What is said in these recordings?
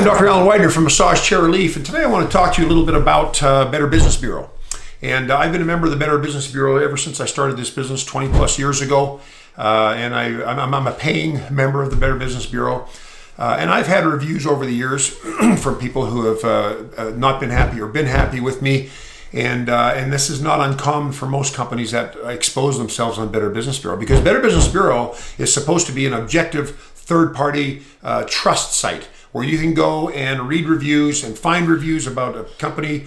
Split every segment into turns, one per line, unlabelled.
I'm Dr. Alan Widner from Massage Chair Relief, and today I want to talk to you a little bit about Better Business Bureau. And I've been a member of the Better Business Bureau ever since I started this business 20 plus years ago. And I'm a paying member of the Better Business Bureau. And I've had reviews over the years from people who have not been happy or been happy with me. And this is not uncommon for most companies that expose themselves on Better Business Bureau, because Better Business Bureau is supposed to be an objective third-party trust site where you can go and read reviews and find reviews about a company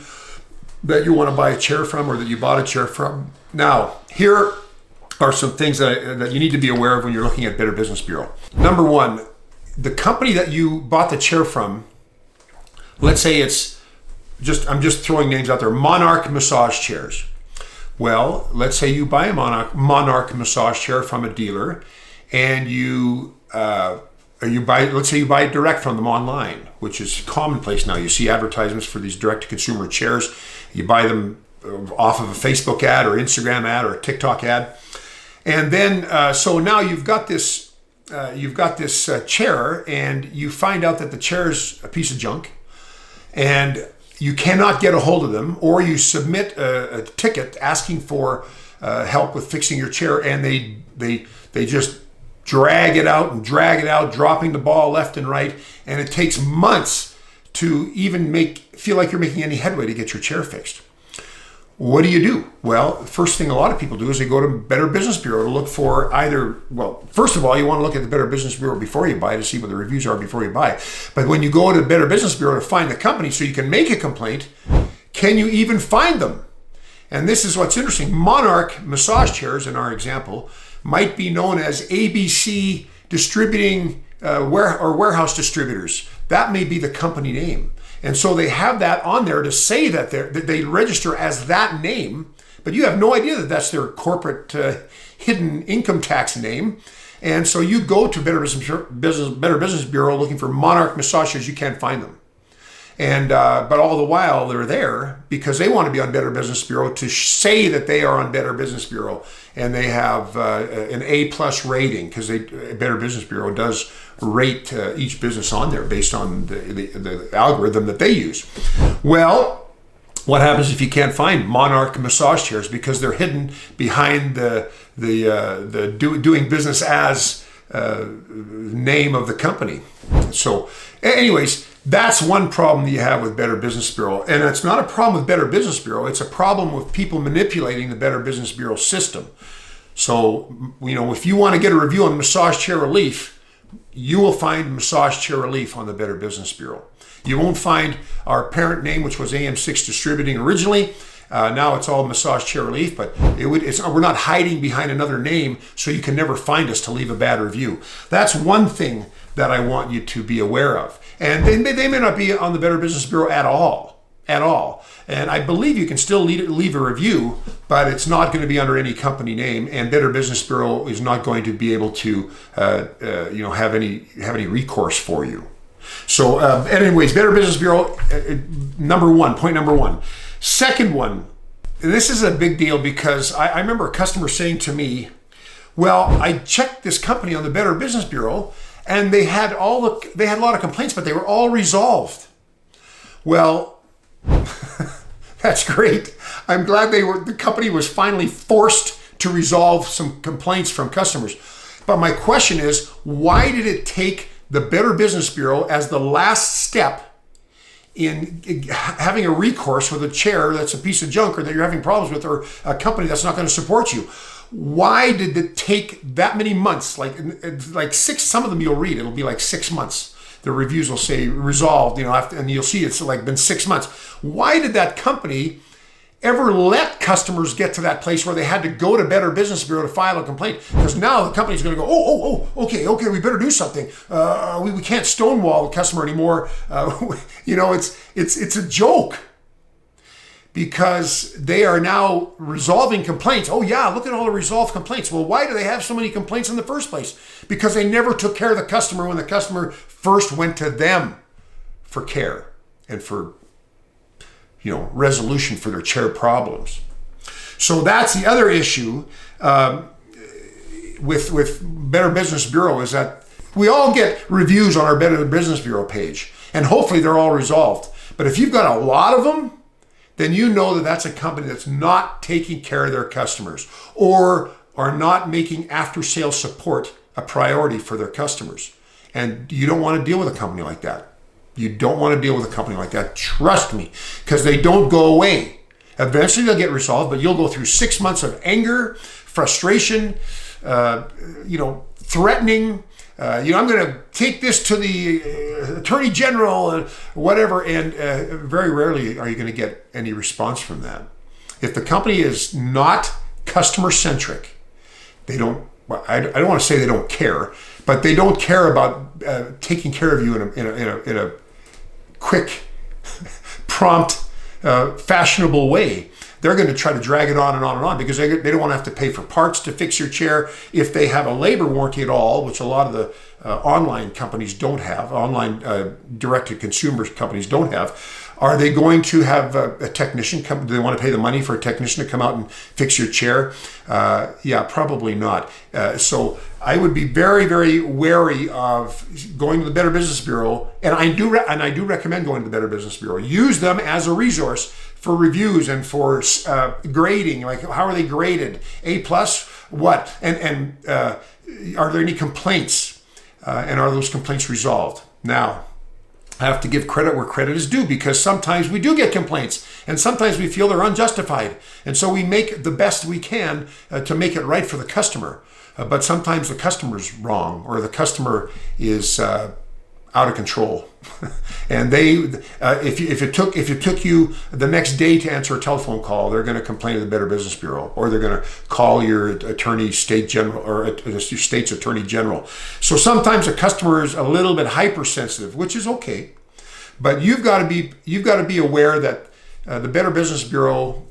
that you want to buy a chair from or that you bought a chair from. Now, here are some things that you need to be aware of when you're looking at Better Business Bureau. Number one, the company that you bought the chair from, let's say I'm just throwing names out there, Monarch Massage Chairs. Well, let's say you buy a Monarch massage chair from a dealer, and let's say you buy it direct from them online, which is commonplace now. You see advertisements for these direct-to-consumer chairs. You buy them off of a Facebook ad or Instagram ad or a TikTok ad, and then so now you've got this chair, and you find out that the chair's a piece of junk, and you cannot get a hold of them, or you submit a ticket asking for help with fixing your chair, and they just drag it out, dropping the ball left and right, and it takes months to even feel like you're making any headway to get your chair fixed. What do you do? Well, the first thing a lot of people do is they go to Better Business Bureau to look for first of all, you want to look at the Better Business Bureau before you buy to see what the reviews are before you buy. But when you go to Better Business Bureau to find the company so you can make a complaint, can you even find them? And this is what's interesting. Monarch massage chairs, in our example, might be known as ABC Distributing Warehouse Distributors. That may be the company name. And so they have that on there to say that they register as that name, but you have no idea that that's their corporate hidden income tax name. And so you go to Better Business Bureau looking for Monarch massage chairs, you can't find them. And but all the while they're there because they want to be on Better Business Bureau to say that they are on Better Business Bureau, and they have an A+ rating because Better Business Bureau does rate each business on there based on the algorithm that they use. Well, what happens if you can't find Monarch massage chairs because they're hidden behind the doing business as name of the company? So, anyways. That's one problem that you have with Better Business Bureau. And it's not a problem with Better Business Bureau. It's a problem with people manipulating the Better Business Bureau system. So, if you want to get a review on Massage Chair Relief, you will find Massage Chair Relief on the Better Business Bureau. You won't find our parent name, which was AM6 Distributing originally. Now it's all Massage Chair Relief, but we're not hiding behind another name, so you can never find us to leave a bad review. That's one thing that I want you to be aware of. And they may not be on the Better Business Bureau at all. And I believe you can still leave a review, but it's not going to be under any company name, and Better Business Bureau is not going to be able to have any recourse for you. So anyways, Better Business Bureau, point number one. Second one, and this is a big deal because I remember a customer saying to me, well, I checked this company on the Better Business Bureau, and they had a lot of complaints, but they were all resolved. Well, that's great. I'm glad the company was finally forced to resolve some complaints from customers. But my question is, why did it take the Better Business Bureau as the last step in having a recourse with a chair that's a piece of junk or that you're having problems with, or a company that's not going to support you? Why did it take that many months? Like six, some of them you'll read, it'll be like 6 months. The reviews will say resolved, and you'll see it's like been 6 months. Why did that company ever let customers get to that place where they had to go to Better Business Bureau to file a complaint? Because now the company's going to go, okay, we better do something. We can't stonewall the customer anymore. It's a joke. Because they are now resolving complaints. Oh yeah, look at all the resolved complaints. Well, why do they have so many complaints in the first place? Because they never took care of the customer when the customer first went to them for care and for resolution for their chair problems. So that's the other issue with Better Business Bureau, is that we all get reviews on our Better Business Bureau page. and hopefully they're all resolved. But if you've got a lot of them, then you know that that's a company that's not taking care of their customers or are not making after-sales support a priority for their customers. And you don't want to deal with a company like that. You don't want to deal with a company like that. Trust me, because they don't go away. Eventually they'll get resolved, but you'll go through 6 months of anger, frustration, threatening. I'm going to take this to the Attorney General, whatever, and very rarely are you going to get any response from that. If the company is not customer-centric, they don't, I don't want to say they don't care, but they don't care about taking care of you in a quick, prompt, fashionable way. They're going to try to drag it on and on and on because they don't want to have to pay for parts to fix your chair. If they have a labor warranty at all, which a lot of the online companies don't have, online direct-to-consumer companies don't have, are they going to have a technician come? Do they want to pay the money for a technician to come out and fix your chair? Yeah, probably not. So I would be very, very wary of going to the Better Business Bureau, and I do recommend going to the Better Business Bureau. Use them as a resource for reviews and for grading. Like, how are they graded? A plus, what? And are there any complaints? And are those complaints resolved? Now, I have to give credit where credit is due, because sometimes we do get complaints and sometimes we feel they're unjustified. And so we make the best we can to make it right for the customer. But sometimes the customer's wrong, or the customer is out of control. And if it took you the next day to answer a telephone call, they're going to complain to the Better Business Bureau, or they're going to call your state general, or your state's attorney general. So sometimes a customer is a little bit hypersensitive, which is okay, but you've got to be aware that the Better Business Bureau,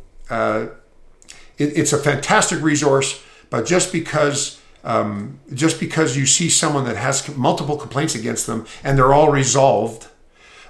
it's a fantastic resource, but just because you see someone that has multiple complaints against them and they're all resolved,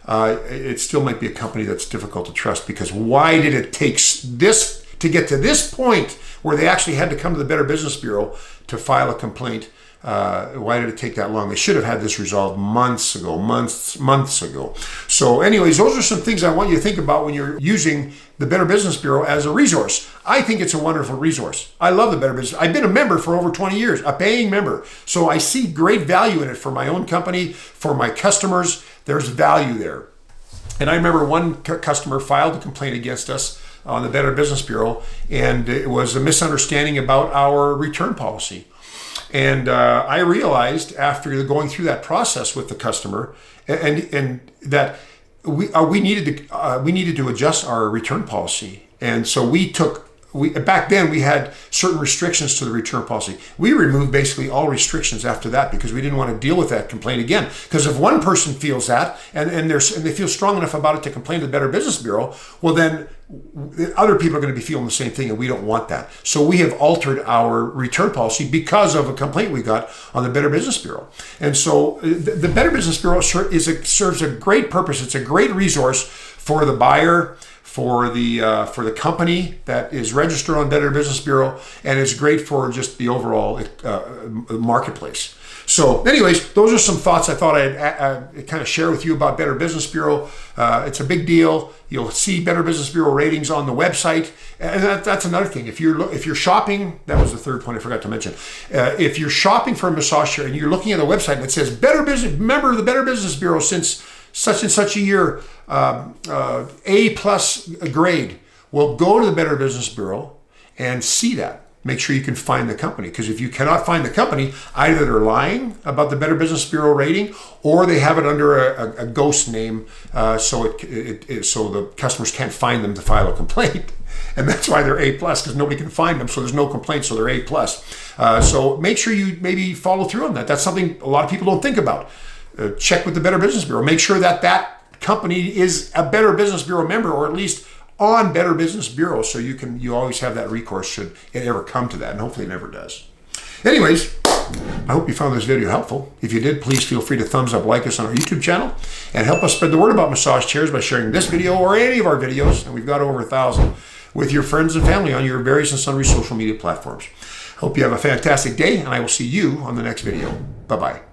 it still might be a company that's difficult to trust. Because why did it take this to get to this point where they actually had to come to the Better Business Bureau to file a complaint? Why did it take that long? They should have had this resolved months ago. So anyways, those are some things I want you to think about when you're using the Better Business Bureau as a resource. I think it's a wonderful resource. I love the Better Business. I've been a member for over 20 years, a paying member. So I see great value in it for my own company, for my customers. There's value there. And I remember one customer filed a complaint against us on the Better Business Bureau, and it was a misunderstanding about our return policy. And I realized after going through that process with the customer, and that we needed to adjust our return policy. And so back then we had certain restrictions to the return policy. We removed basically all restrictions after that because we didn't want to deal with that complaint again. Because if one person feels that and they feel strong enough about it to complain to the Better Business Bureau, well then other people are going to be feeling the same thing, and we don't want that. So we have altered our return policy because of a complaint we got on the Better Business Bureau. And so the Better Business Bureau serves a great purpose. It's a great resource for the buyer, for the company that is registered on Better Business Bureau, and it's great for just the overall marketplace. So anyways, those are some thoughts I thought I'd kind of share with you about Better Business Bureau. It's a big deal. You'll see Better Business Bureau ratings on the website. And that's another thing. If you're shopping, that was the third point I forgot to mention. If you're shopping for a massage chair and you're looking at a website and it says member of the Better Business Bureau since such and such a year, A plus grade, well, go to the Better Business Bureau and see that. Make sure you can find the company, because if you cannot find the company, either they're lying about the Better Business Bureau rating, or they have it under a ghost name, so the customers can't find them to file a complaint. And that's why they're A plus, because nobody can find them, so there's no complaints, so they're A plus. So make sure you maybe follow through on that. That's something a lot of people don't think about. Check with the Better Business Bureau. Make sure that company is a Better Business Bureau member, or at least on Better Business Bureau, so you always have that recourse should it ever come to that, and hopefully it never does. Anyways, I hope you found this video helpful. If you did, please feel free to thumbs up, like us on our YouTube channel, and help us spread the word about massage chairs by sharing this video or any of our videos, and we've got over 1,000, with your friends and family on your various and sundry social media platforms. Hope you have a fantastic day, and I will see you on the next video. Bye-bye.